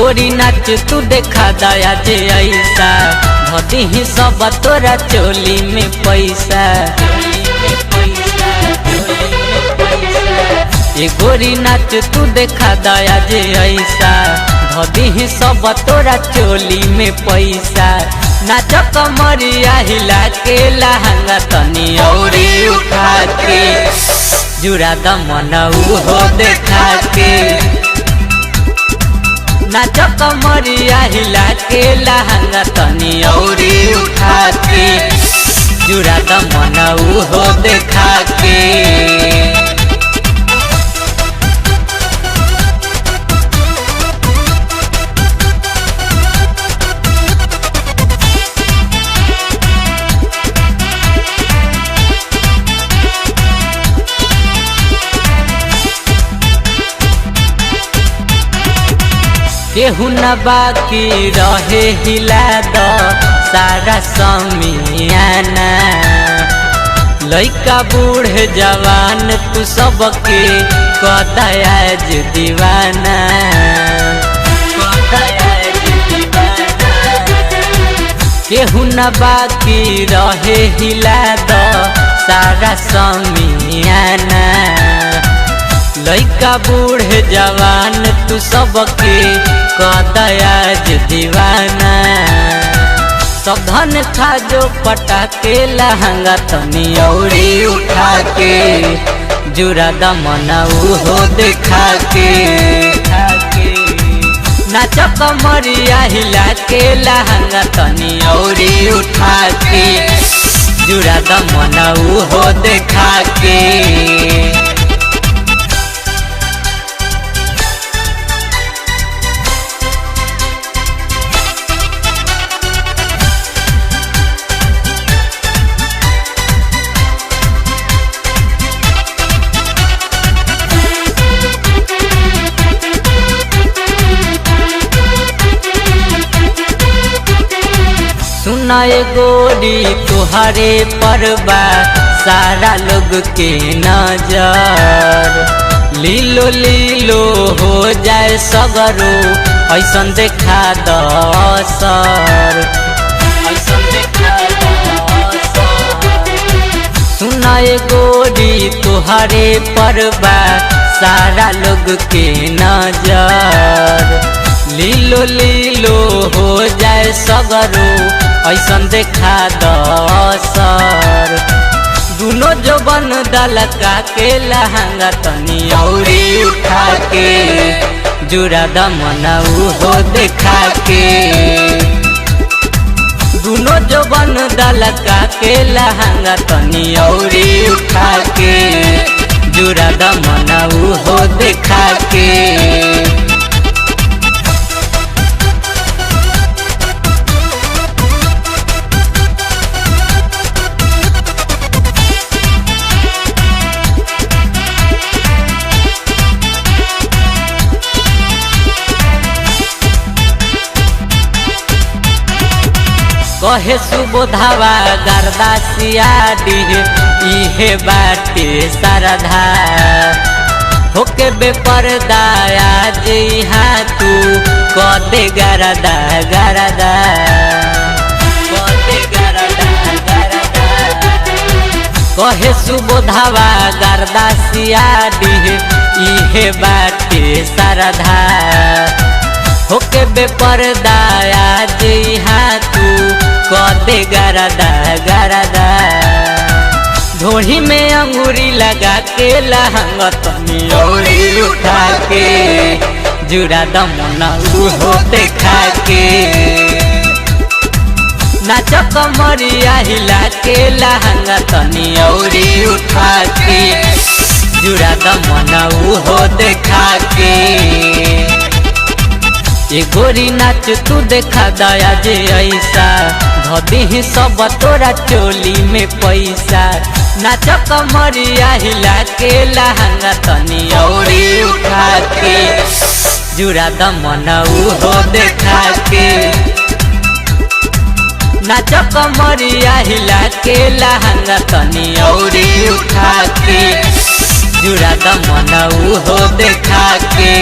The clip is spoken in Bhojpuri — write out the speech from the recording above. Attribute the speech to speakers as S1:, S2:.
S1: गोरी नाच तू देखा दया जे ऐसा धदी ही सब तोरा चोली में पैसा। ये गोरी नाच तू देखा दया जे ऐसा धदी ही सब तोरा चोली में पैसा। नाच कमरिया हिला के लहंगा तनी औरी उठा के जुड़ा दमन हो देखा के। नाच कमरिया हिला के लहंगा तनी औरी उठा के जुड़ा दमन हो देखा के। केहू न बाकी रहे हिला द सारा समियाना। लइका बूढ़े जवान तू सबके कदयाज दीवाना। केहू न बाकी रहे हिला द सारा समियाना। लइका बूढ़े जवान तू सबके कदयाज दीवाना। सब धन खा जो पटा के लहंगा तनी औरी उठा के जुड़ा दमन हो देखा के। नाच कमरिया हिला के लहंगा तनी औरी उठा के जुड़ा दमन हो देखा के। सुनाए गोरी तुहरे परबा सारा लोग के नजर। लीलो लीलो हो जाए सगरो ऐसन देखा दसर। सुनाए गोरी तुहरे परबा सारा लोग के नजर। लीलो लीलो हो जाए सगरो ऐसन देखा दसर। दुनो जबन दलका के लहंगा तनी औरी उठा के जुड़ा दमन हो देखा के। दुनो जबन दलका के लहंगा तनी औरी उठा के जुड़ा दमन हो देखा के। कहे सुबोधावा गर्दा सियाडी इहे बाटे सरधा। होके बेपर्दा आज यहाँ तू कदे गरदा गरदा। कहे सुबोधावा गर्दा सियाडी इहे बाटे सरधा। होके बेपर्दा आज यहाँ तू कदे गरदा गरदा। ढोढ़ी में अंगूरी लगा के लहंगा तनी औरी उठा के जुड़ा दमन हो देखा के। नाच कमरिया हिला के लहंगा तनी औरी उठा के जुड़ा दमन हो देखा के। ये गोरी नाच तू देखा दया जे ऐसा धदी ही सब तोरा चोली में पैसा। नाच कमरिया हिला के लहंगा तनी औरी उठा के जुड़ा दमन हो देखा के। नाच कमरिया हिला के लहंगा तनी औरी उठा के जुड़ा दमन हो देखा के।